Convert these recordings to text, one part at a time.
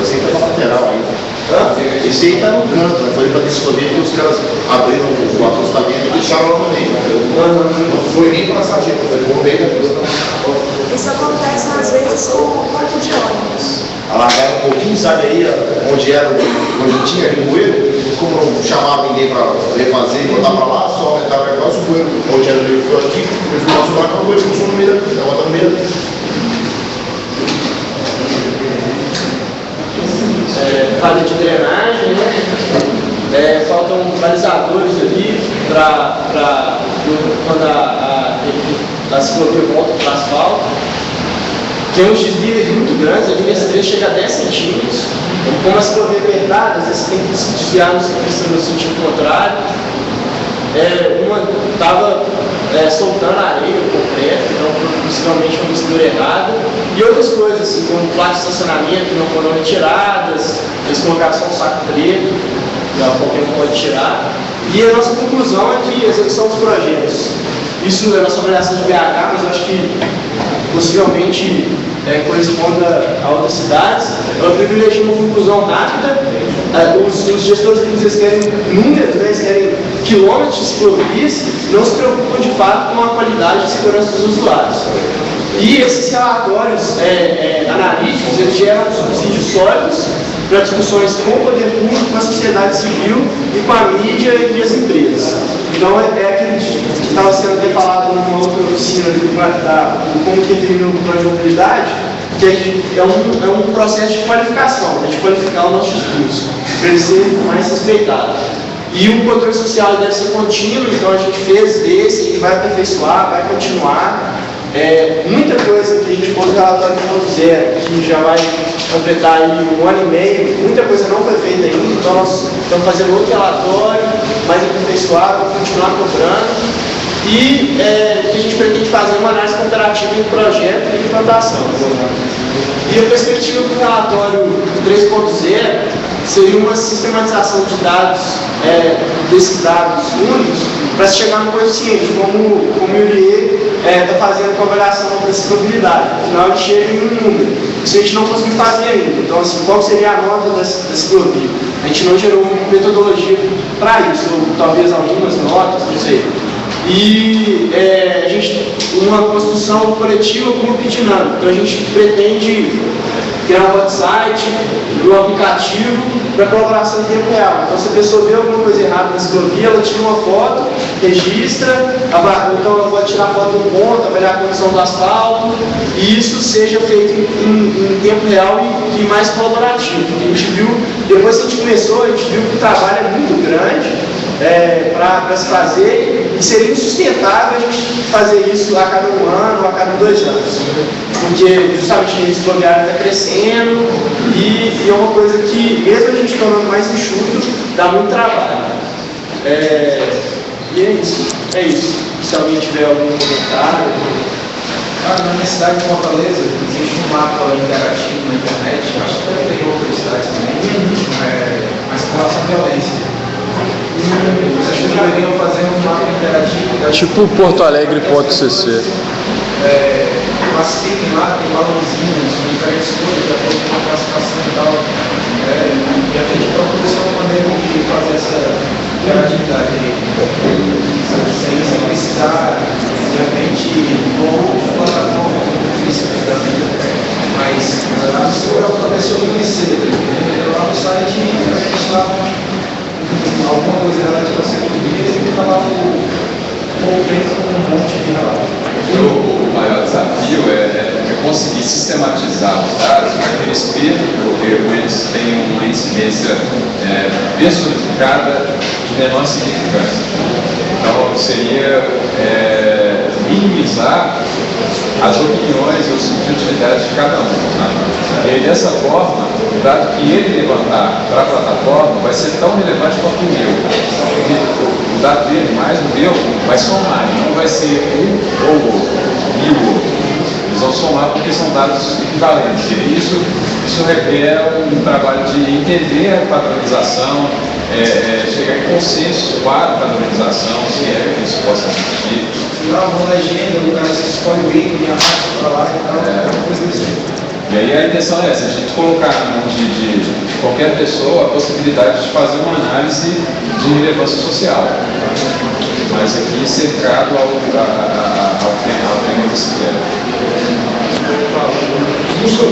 esse aí tá na lateral aí. Esse aí tá no canto, né? Foi pra descobrir que os caras abriram o acostamento e deixaram lá no meio. Não foi nem pra sargento, foi no meio da pista. Isso acontece às vezes com o ponto de ônibus. Alargaram um pouquinho, sabe aí, onde tinha aquele bueiro, como não chamaram ninguém para refazer e botar para lá, só aumentaram o negócio, o bueiro, onde era ele foi aqui, ele foi nosso barco, o bueiro expulsou no meio da pista, bota no meio da pista. Falha de drenagem, né? Faltam balizadores ali para quando a ciclovia volta para o asfalto. Tem uns desvios muito grandes, a linha S3 chega a 10 centímetros. E como a ciclovia é apertada, às vezes tem que se desviar no sentido contrário. Uma estava soltando areia, concreto, então possivelmente uma mistura errada. E outras coisas, assim, como placas de estacionamento que não foram retiradas, eles colocaram só um saco preto, que qualquer um pode tirar. E a nossa conclusão é que a execução dos projetos, isso é a nossa avaliação de BH, mas eu acho que possivelmente corresponda a outras cidades. Ela privilegia uma conclusão rápida. Os gestores públicos querem números, né? Eles querem quilômetros de ciclovias, não se preocupam de fato com a qualidade e segurança dos usuários. E esses relatórios analíticos, eles geram subsídios sólidos para discussões com o poder público, com a sociedade civil e com a mídia e as empresas. Então, aquilo que estava sendo até falado numa outra oficina de como que termina o plano de mobilidade, que é um processo de qualificação, de qualificar o nosso discurso, para ele ser mais respeitado. E o controle social deve ser contínuo, então a gente fez desse e vai aperfeiçoar, vai continuar. Muita coisa que a gente pôs no relatório 1.0, que já vai completar aí 1 ano e meio, muita coisa não foi feita ainda, então nós estamos fazendo outro relatório, mais aperfeiçoado, vamos continuar cobrando. E que a gente pretende fazer uma análise comparativa do projeto e implantação. E a perspectiva do relatório 3.0 seria uma sistematização de dados, desses dados únicos, para se chegar no coeficiente, como o Urier está fazendo com a avaliação da ciclabilidade. Afinal, ele chega em um número. Isso a gente não conseguiu fazer ainda. Então, assim, qual seria a nota da ciclovia? A gente não gerou uma metodologia para isso, ou talvez algumas notas, não sei. E a gente, uma construção coletiva, grupo e dinâmica. Então a gente pretende criar um website, um aplicativo para colaboração em tempo real. Então se a pessoa vê alguma coisa errada na ciclovia, ela tira uma foto, registra, então ela pode tirar foto do ponto, avaliar a condição do asfalto, e isso seja feito em tempo real e mais colaborativo. A gente viu, depois que a gente começou, a gente viu que o trabalho é muito grande para se fazer, e seria insustentável a gente fazer isso a cada 1 ano ou a cada 2 anos, porque justamente a rede cicloviária está crescendo e é uma coisa que, mesmo a gente tornando mais enxuto, dá muito trabalho. E é isso. Se alguém tiver algum comentário. Na minha cidade de Fortaleza existe um mapa interativo na internet, acho que deve ter em outras cidades também, mas com relação à violência. Vocês deveriam fazer um mapa interativo. Tipo portoalegre.cc. Classifiquem lá, tem valorzinhos, diferentes coisas, de acordo com a classificação e tal. E a gente procura ser uma maneira de fazer essa interatividade aí. Sem precisar, de repente, uma outra plataforma difícil, mas a pessoa conhecer, lá no site, a gente lá alguma coisa relativa a ciclovia e fica lá dentro com um monte de relato. O maior desafio é conseguir sistematizar os dados para que eles percam, eles tenham uma incidência personificada de menor significância. Então, seria minimizar as opiniões e os subjetividades de cada um. Tá? E aí, dessa forma, o dado que ele levantar para a plataforma vai ser tão relevante quanto o meu. O dado dele mais o meu vai somar, não vai ser um ou outro, e o outro. Eles vão somar porque são dados equivalentes. E isso requer um trabalho de entender a padronização, chegar em consenso para a padronização, se é que isso possa existir. Lá, uma legenda, o cara se escolhe o ícone, arrasta para lá e tal, coisa desse tipo. E aí a intenção é essa, a gente colocar na mão de qualquer pessoa a possibilidade de fazer uma análise de relevância social. Mas aqui cercado ao tema da bicicleta. Vocês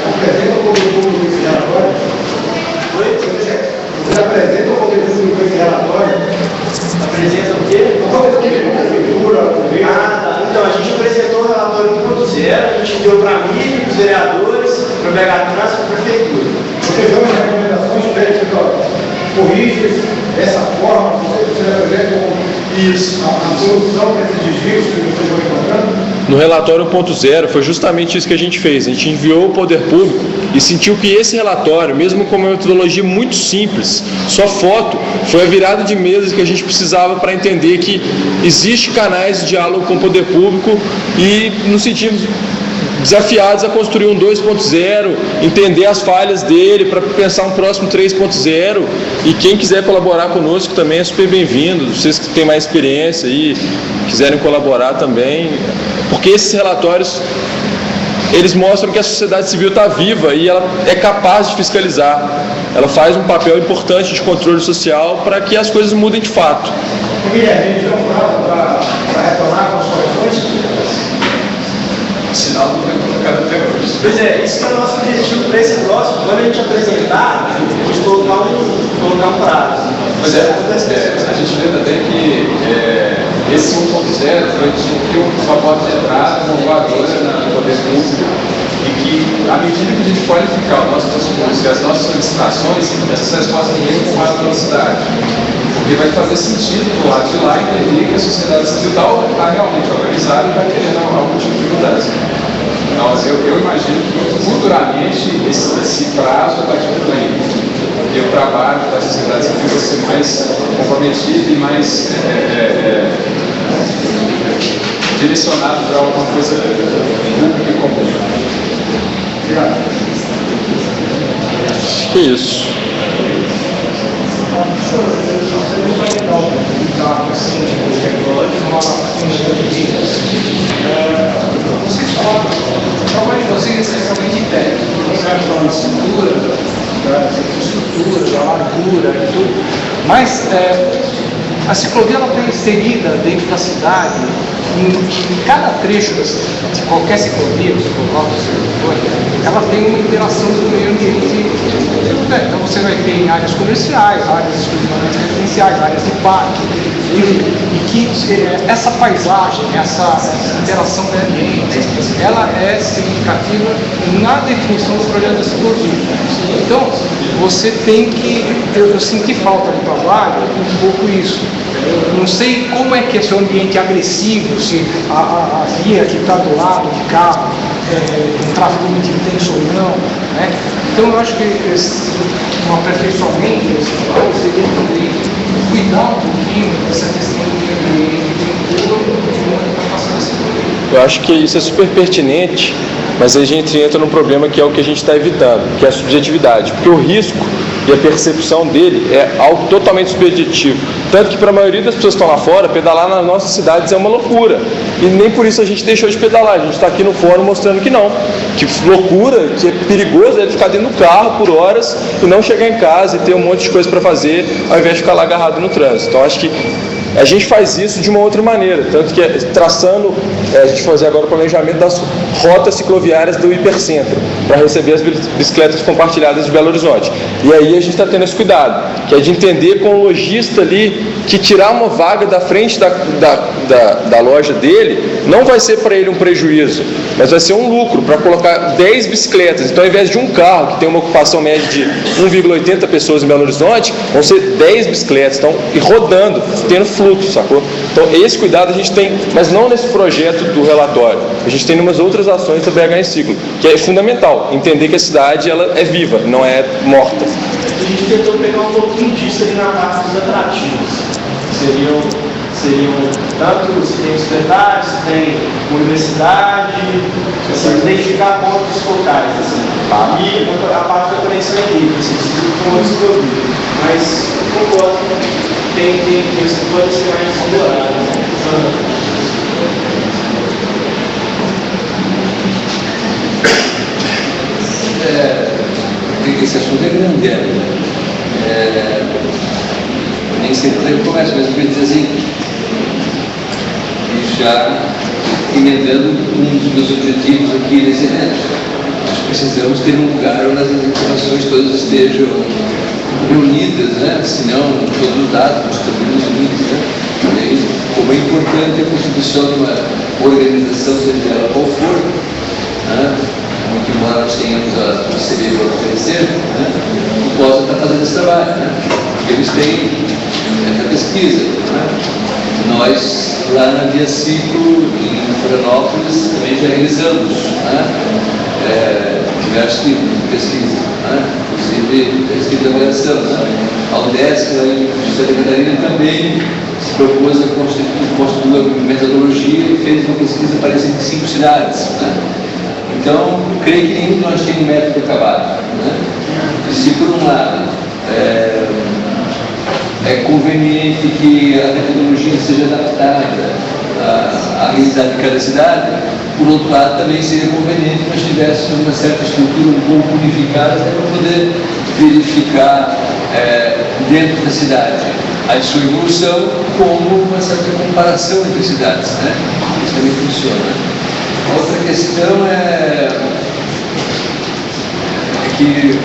apresentam como público esse relatório? Vocês apresentam como público esse relatório? Apresenta o quê? Prefeitura, governo. Então, a gente apresentou o relatório 1.0, a gente deu para mim, os vereadores, para o BH Trans e para a prefeitura. Vocês dão as recomendações técnicas, corrigem essa forma, vocês apresentam a solução para esses desvios que vocês vão encontrando? No relatório 1.0 foi justamente isso que a gente fez. A gente enviou ao poder público e sentiu que esse relatório, mesmo com uma metodologia muito simples, só foto, foi a virada de mesa que a gente precisava para entender que existe canais de diálogo com o poder público e nos sentimos desafiados a construir um 2.0, entender as falhas dele para pensar um próximo 3.0, e quem quiser colaborar conosco também é super bem-vindo. Vocês que têm mais experiência e quiserem colaborar também, porque esses relatórios eles mostram que a sociedade civil está viva e ela é capaz de fiscalizar. Ela faz um papel importante de controle social para que as coisas mudem de fato. Guilherme, então, para retornar com as soluções? Sinal do tempo colocado até hoje. Pois é, isso que é o nosso objetivo para esse próximo. Quando a gente apresentar, a gente colocar um prazo. Pois é, a gente lembra até que esse 1.0 foi uma porta de entrada inovadora no poder público, e que, à medida que a gente qualificar o nosso discurso e as nossas solicitações, essas respostas vêm com mais velocidade. Porque vai fazer sentido do lado de lá entender que a sociedade civil está realmente organizada e está querendo algum tipo de mudança. Então, eu imagino que futuramente esse prazo vai diminuir, porque o trabalho da sociedade civil vai ser mais comprometido e mais direcionado para alguma coisa pública e comum. Obrigado. Que isso. Vocês falam, o trabalho de vocês é essencialmente técnico, certo? Da estrutura, da infraestrutura, da largura e tudo, mas a ciclovia ela está inserida dentro da cidade, em cada trecho de qualquer ciclovia, ciclovia, ela tem uma interação com o meio ambiente. Então você vai ter em áreas comerciais, áreas exclusivamente residenciais, áreas de parque, e que essa paisagem, essa interação com o ambiente, ela é significativa na definição do projeto da ciclovia. Então, você tem que, eu senti falta no trabalho, um pouco isso. Eu não sei como é que é seu ambiente agressivo, se a via que está do lado de carro um tráfego muito intenso ou não, né? Então eu acho que um aperfeiçoamento desse trabalho seria também cuidar um pouquinho dessa questão do meio ambiente, de onde está passando esse problema. Eu acho que isso é super pertinente, mas aí a gente entra num problema que é o que a gente está evitando, que é a subjetividade, porque o risco e a percepção dele é algo totalmente subjetivo. Tanto que para a maioria das pessoas que estão lá fora, pedalar nas nossas cidades é uma loucura. E nem por isso a gente deixou de pedalar. A gente está aqui no fórum mostrando que não. Que loucura, que é perigoso é ficar dentro do carro por horas e não chegar em casa e ter um monte de coisa para fazer, ao invés de ficar lá agarrado no trânsito. Então acho que a gente faz isso de uma outra maneira, tanto que traçando, a gente fazer agora o planejamento das rotas cicloviárias do hipercentro, para receber as bicicletas compartilhadas de Belo Horizonte. E aí a gente está tendo esse cuidado, que é de entender com o lojista ali que tirar uma vaga da frente da loja dele não vai ser para ele um prejuízo, mas vai ser um lucro para colocar 10 bicicletas. Então, ao invés de um carro que tem uma ocupação média de 1,80 pessoas em Belo Horizonte, vão ser 10 bicicletas, então, e rodando, tendo fluxo, sacou? Então, esse cuidado a gente tem, mas não nesse projeto do relatório. A gente tem em umas outras ações da BH em Ciclo, que é fundamental, entender que a cidade ela é viva, não é morta. A gente tentou pegar um pouquinho disso ali na parte dos atrativos. Seriam tanto se tem hospedagem, se tem universidade, assim, identificar pontos focais, assim. E a parte da conexão livre, assim, pontos que eu vi. Mas concordo, tem isso que pode ser mais explorado. esse assunto é grande, nem sempre tem comércio, mas eu queria dizer assim, e já emendando um dos meus objetivos aqui nesse evento, nós precisamos ter um lugar onde as informações todas estejam reunidas, né? Senão todos os dados estão reunidos, né? Como é importante a constituição de uma organização, seja ela qual for, né? Muito embora nós tenhamos a CB para oferecer, né? Que possa estar fazendo esse trabalho, né? Porque eles têm essa pesquisa, né? Nós, lá na Via Ciclo, em Florianópolis, também já realizamos, né? Diversos tipos de pesquisa, né? Inclusive pesquisa de avaliação, né? A UDESC, lá em Santa Catarina, também se propôs a constituir uma metodologia e fez uma pesquisa para 5 cidades, né? Então, creio que nenhum de nós tem um método acabado, né? E se por um lado é conveniente que a metodologia seja adaptada à realidade de cada cidade, por outro lado também seria conveniente que nós tivéssemos uma certa estrutura um pouco unificada para poder verificar dentro da cidade a sua evolução como uma certa comparação entre cidades, né? Isso também funciona. Outra questão é que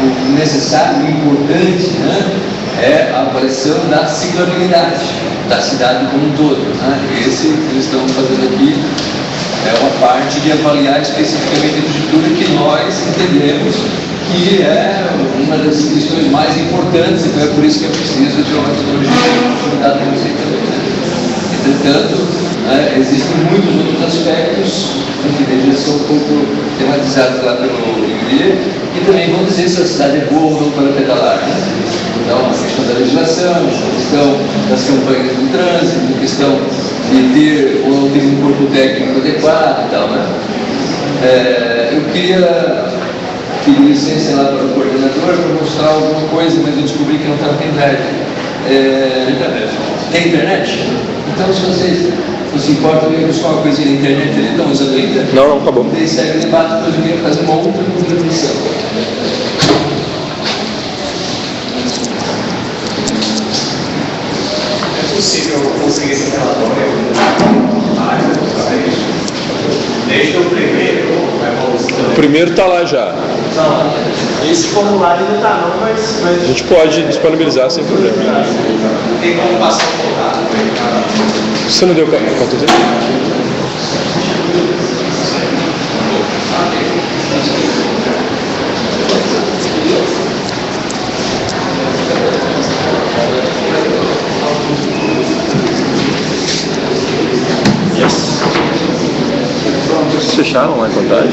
o necessário, o importante, né, é a avaliação da ciclabilidade da cidade como um todo, né? Esse que eles estão fazendo aqui é uma parte de avaliar especificamente a infraestrutura que nós entendemos que é uma das questões mais importantes, então é por isso que é preciso de uma metodologia de também, né? Entretanto, existem muitos outros aspectos que já são um pouco tematizados lá pelo Igreja e também vão dizer se a cidade é boa ou não para pedalar, né? Então, a questão da legislação, a questão das campanhas do trânsito, a questão de ter ou não ter um corpo técnico adequado e tal, né? Eu queria pedir licença lá para o coordenador para mostrar alguma coisa, mas eu descobri que não estava em drive. Tem internet? Então, se vocês não se importam, eu buscar uma coisinha na internet, eles estão usando ainda? Não, acabou. Daí segue o debate, depois eu queria fazer uma outra contribuição. É possível conseguir esse relatório desde o primeiro, O primeiro está lá já. Esse formulário ainda está não, mas A gente pode disponibilizar sem problema. tem como passar o contato. Você não deu o cartão dele? Vocês fecharam lá em Contagem?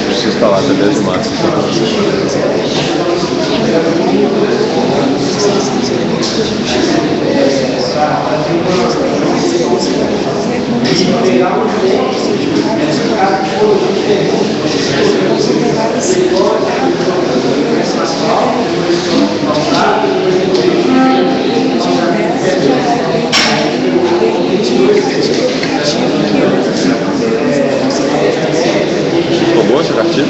Preciso estar lá até 10 de março. Ficou boa essa cartilha?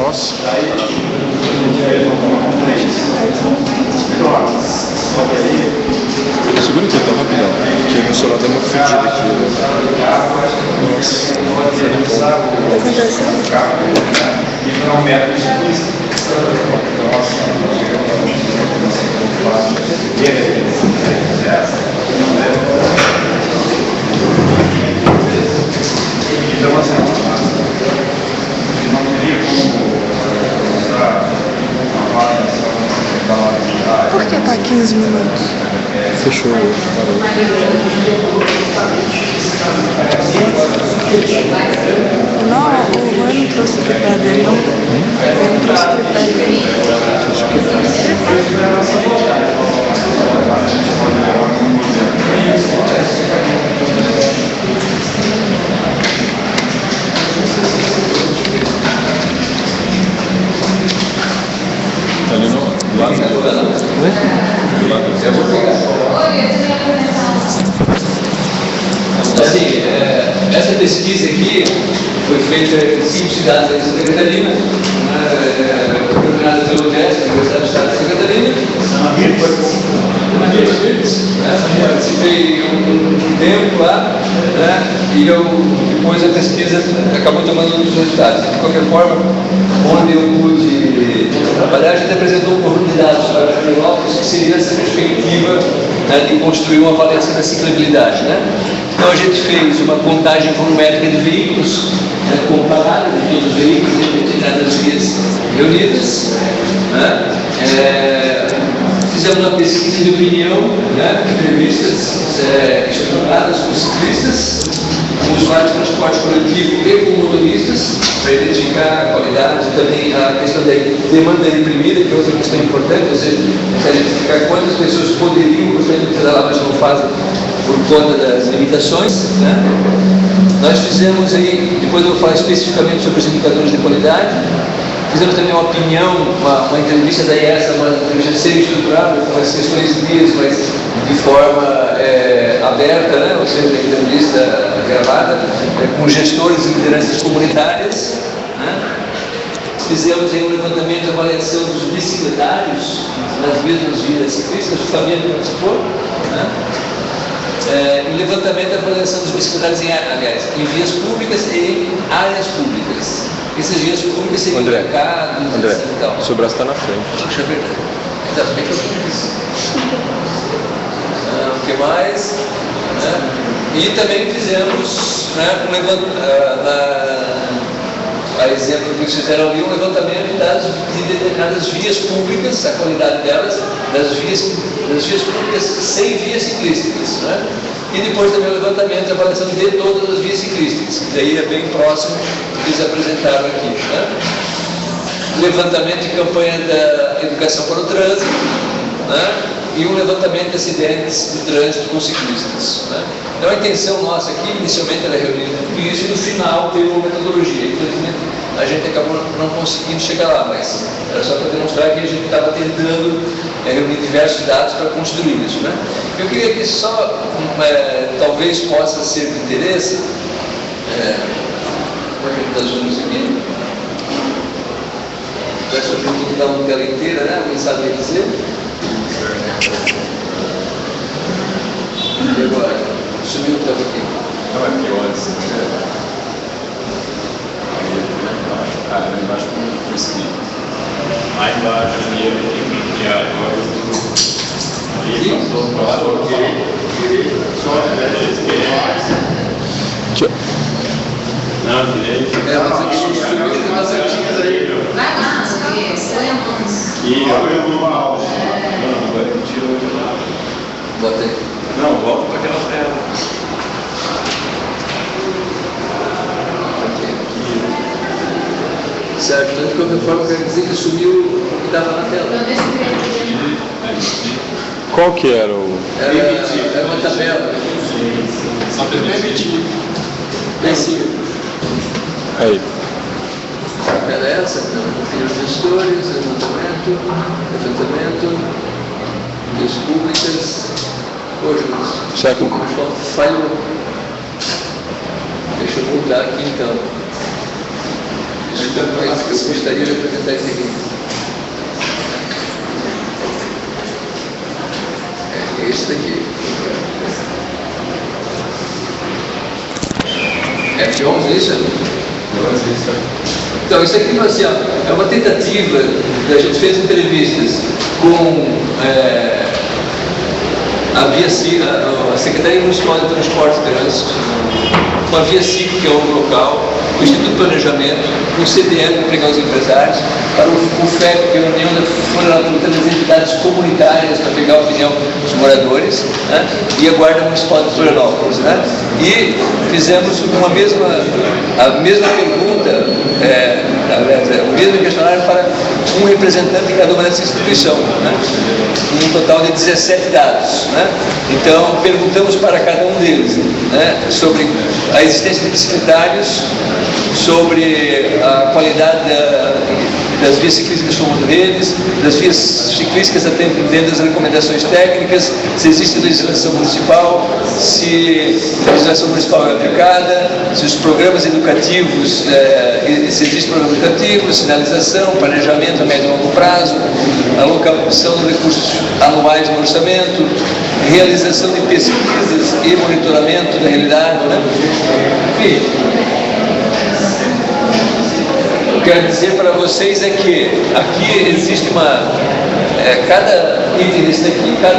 Nossa. Segura aqui, tá rapidão. Porque meu celular deu uma fedida aqui. Nossa. Então, assim, não teria como 15 minutos. Fechou. Não, o Juan não trouxe o tripé dele, não. Ele não trouxe o tripé dele. Ali no lado do lado. Eu vou Assim, essa pesquisa aqui foi feita em 5 cidades da Santa Catarina, coordenada pelo UDESC, Universidade do Estado de Santa Catarina. Participei um tempo lá, e depois a pesquisa acabou tomando outros resultados. De qualquer forma, onde eu pude trabalhar, a gente apresentou um conjunto de dados para a Lopes, que seria essa perspectiva de construir uma avaliação da ciclabilidade. Então a gente fez uma contagem volumétrica de veículos, comparada de todos os veículos em determinadas vias reunidas. Fizemos uma pesquisa de opinião, entrevistas estruturadas com ciclistas, com usuários de transporte coletivo e com motoristas, para identificar a qualidade, também a questão da demanda reprimida, que é outra questão importante, ou seja, identificar quantas pessoas poderiam gostaria de pedalar, mas não fazem por conta das limitações. Nós fizemos aí, depois eu vou falar especificamente sobre os indicadores de qualidade. Fizemos também uma opinião, uma entrevista da IESA, uma entrevista semi-estruturada, com as questões lidas, mas de forma aberta, ou seja, entrevista gravada, com gestores e lideranças comunitárias. Fizemos aí um levantamento e avaliação dos bicicletários nas mesmas vias ciclistas, o Fabiano participou. E levantamento e avaliação dos bicicletários em vias públicas e em áreas públicas. Essas vias públicas seriam mercados, André, e tal. seu braço está na frente. Puxa, é verdade. Ainda bem que eu fiz isso. O que mais? E também fizemos, a exemplo que vocês fizeram ali, um levantamento de determinadas vias públicas, a qualidade delas, das vias públicas sem vias ciclísticas. E depois também o levantamento e avaliação de todas as vias ciclísticas, que daí é bem próximo do que eles apresentaram aqui. Levantamento de campanha da educação para o trânsito, e um levantamento de acidentes de trânsito com ciclistas. Então a intenção nossa aqui, inicialmente, era reunir tudo isso e no final ter uma metodologia. Infelizmente a gente acabou não conseguindo chegar lá, mas era só para demonstrar que a gente estava tentando reunir diversos dados para construir isso. Eu queria que só, talvez possa ser de interesse, a gente está zoomando aqui, vai subir um dar uma tela inteira, alguém sabe dizer? E agora? Subiu o que estava aqui. Não é pior assim, Aí embaixo com o escrito. Aí embaixo ali é agora ali passou para lá, direito, não, direito. Mas aqui subiu aí. Vai lá, põe a mão. E agora eu vou lá. Não, agora eu tiro de lá. Bota aí. Não, volta para aquela tela. Certo, então de qualquer forma quer dizer que sumiu o que estava na tela. Qual que era o... Era uma tabela. Só permitir. Aí. A tabela é essa, então, tem os gestores, levantamento, vias públicas. Hoje, Certo. o pessoal falhou. Deixa eu voltar aqui então. Eu gostaria de apresentar isso aqui. É esse daqui. F11, isso? Então, isso aqui assim, é uma tentativa, a gente fez entrevistas com a Secretaria Municipal de Transportes e Trânsito, com a Via Cic, que é um local, o Instituto de Planejamento, o CDL, para pegar os empresários, para o FEP, que é a União da Floricultura das Entidades Comunitárias, para pegar a opinião dos moradores, né? E a Guarda Municipal de Florianópolis, né? E fizemos a mesma pergunta, o mesmo questionário para um representante de cada uma dessa instituição, né? Um total de 17 dados, né? Então, perguntamos para cada um deles, né, sobre a existência de secretários, sobre a qualidade das vias ciclísticas como deles, das vias ciclísticas atendendo às recomendações técnicas, se existe legislação municipal, se a legislação municipal é aplicada, se os programas educativos, se existem programas educativos, sinalização, planejamento a médio e longo prazo, alocação de recursos anuais no orçamento, realização de pesquisas e monitoramento da realidade, né? Enfim, o que eu quero dizer para vocês é que aqui existe cada item desse aqui, cada